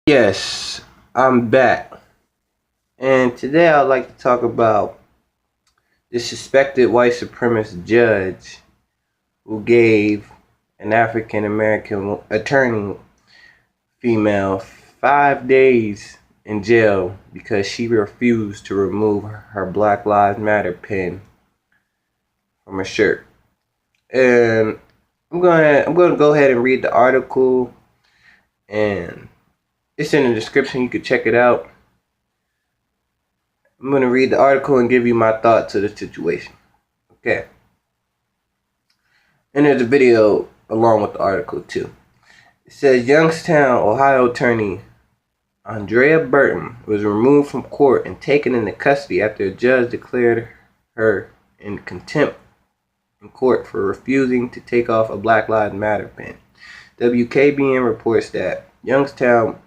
Yes, I'm back. And today I'd like to talk about the suspected white supremacist judge who gave an African American attorney female 5 days in jail because she refused to remove her Black Lives Matter pin from her shirt. And I'm gonna go ahead and read the article, and it's in the description. You can check it out. I'm going to read the article and give you my thoughts of the situation. Okay. And there's a video along with the article too. It says Youngstown, Ohio attorney Andrea Burton was removed from court and taken into custody after a judge declared her in contempt in court for refusing to take off a Black Lives Matter pin. WKBN reports that Youngstown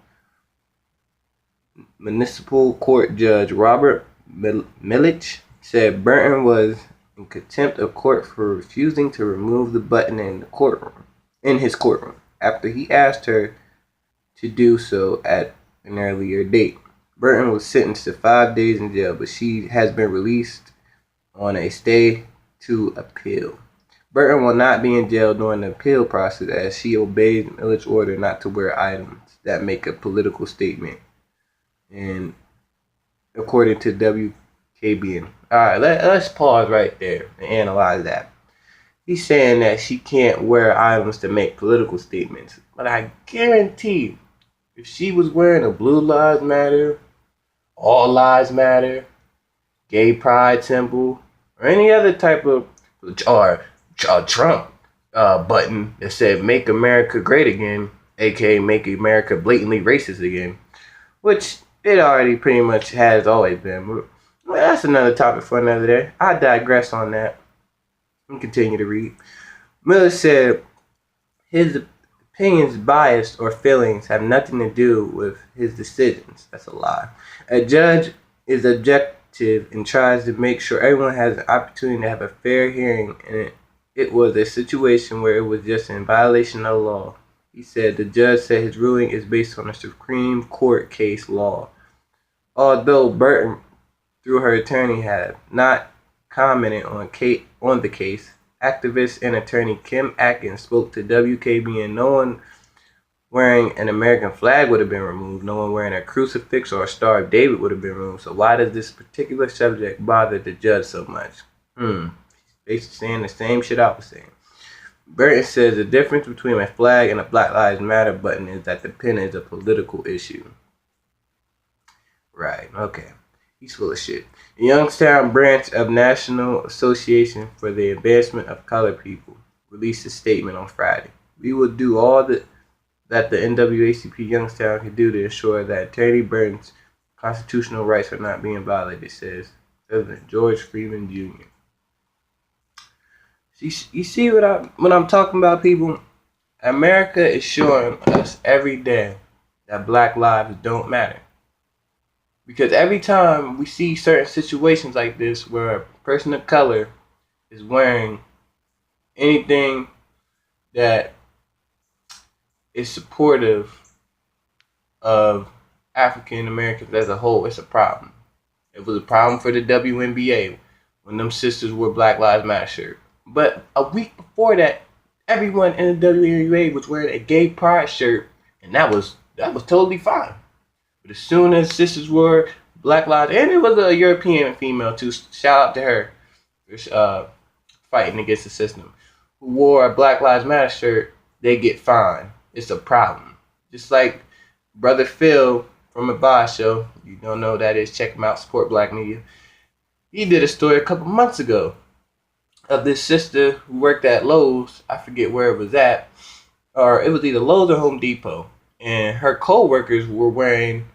Municipal Court Judge Robert Milich said Burton was in contempt of court for refusing to remove the button in his courtroom after he asked her to do so at an earlier date. Burton was sentenced to 5 days in jail, but she has been released on a stay to appeal. Burton will not be in jail during the appeal process as she obeys Millich's order not to wear items that make a political statement. And according to WKBN. Alright, let's pause right there and analyze that. He's saying that she can't wear items to make political statements. But I guarantee if she was wearing a Blue Lives Matter, All Lives Matter, Gay Pride symbol, or any other type of Trump button that said Make America Great Again, aka Make America Blatantly Racist Again, which it already pretty much has always been. Well, that's another topic for another day. I digress on that. And continue to read. Miller said his opinions, bias, or feelings have nothing to do with his decisions. That's a lie. A judge is objective and tries to make sure everyone has an opportunity to have a fair hearing, and it was a situation where it was just in violation of the law. He said the judge said his ruling is based on a Supreme Court case law. Although Burton, through her attorney, had not commented on the case, activist and attorney Kim Atkins spoke to WKBN. No one wearing an American flag would have been removed. No one wearing a crucifix or a Star of David would have been removed. So why does this particular subject bother the judge so much? Basically saying the same shit I was saying. Burton says the difference between a flag and a Black Lives Matter button is that the pin is a political issue. Right, okay. He's full of shit. The Youngstown branch of National Association for the Advancement of Colored People released a statement on Friday. We will do all that the NAACP Youngstown can do to ensure that Attorney Burton's constitutional rights are not being violated, says President George Freeman Jr. You see what I'm talking about, people? America is showing us every day that Black lives don't matter. Because every time we see certain situations like this where a person of color is wearing anything that is supportive of African Americans as a whole, it's a problem. It was a problem for the WNBA when them sisters wore Black Lives Matter shirt. But a week before that, everyone in the WNBA was wearing a gay pride shirt, and that was totally fine. But as soon as sisters wore Black Lives, and it was a European female too, shout out to her for fighting against the system, who wore a Black Lives Matter shirt, they get fined. It's a problem. Just like Brother Phil from the Boss Show, you don't know who that is, check him out, support Black media. He did a story a couple months ago of this sister who worked at Lowe's, I forget where it was at, or it was either Lowe's or Home Depot, and her co-workers were wearing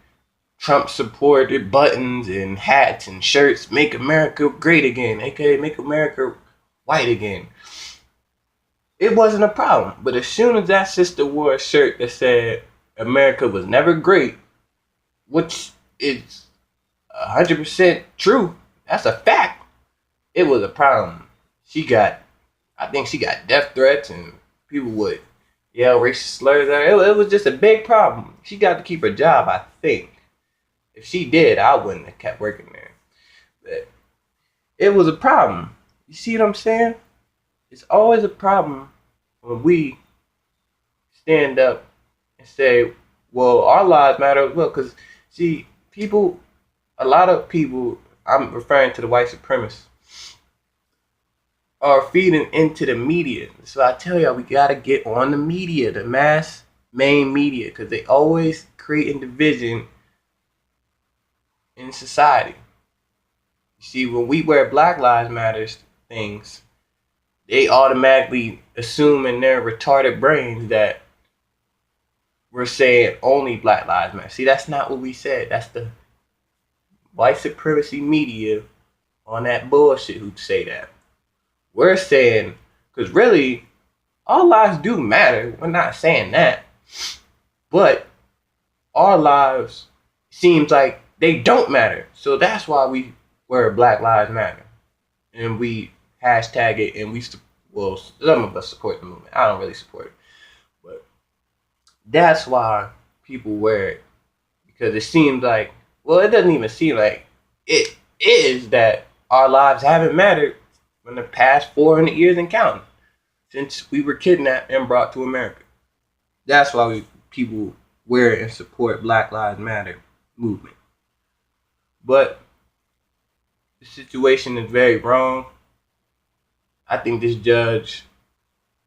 Trump-supported buttons and hats and shirts, Make America Great Again, aka Make America White Again. It wasn't a problem, but as soon as that sister wore a shirt that said America was never great, which is 100% true, that's a fact, it was a problem. I think she got death threats, and people would, yell racist slurs at her. It was just a big problem. She got to keep her job, I think. If she did, I wouldn't have kept working there. But it was a problem. You see what I'm saying? It's always a problem when we stand up and say, well, our lives matter as well. Because, see, people, a lot of people, I'm referring to the white supremacists, are feeding into the media. So I tell y'all, we got to get on the media, the main media, because they always creating division in society. You see, when we wear Black Lives Matter things, they automatically assume in their retarded brains that we're saying only Black Lives Matter. See, that's not what we said. That's the white supremacy media on that bullshit who say that. We're saying, because really, all lives do matter. We're not saying that. But our lives seems like they don't matter. So that's why we wear Black Lives Matter. And we hashtag it, and well, some of us support the movement. I don't really support it. But that's why people wear it. Because it seems like, well, it doesn't even seem like it is that our lives haven't mattered in the past 400 years and counting. Since we were kidnapped and brought to America. That's why people wear it and support Black Lives Matter movement. But the situation is very wrong. I think this judge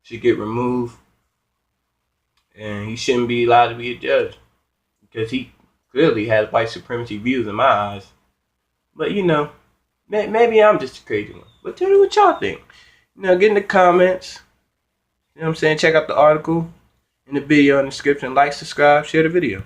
should get removed. And he shouldn't be allowed to be a judge. Because he clearly has white supremacy views in my eyes. But you know, maybe I'm just a crazy one. But tell me what y'all think. You know, get in the comments. You know what I'm saying? Check out the article in the video in the description. Like, subscribe, share the video.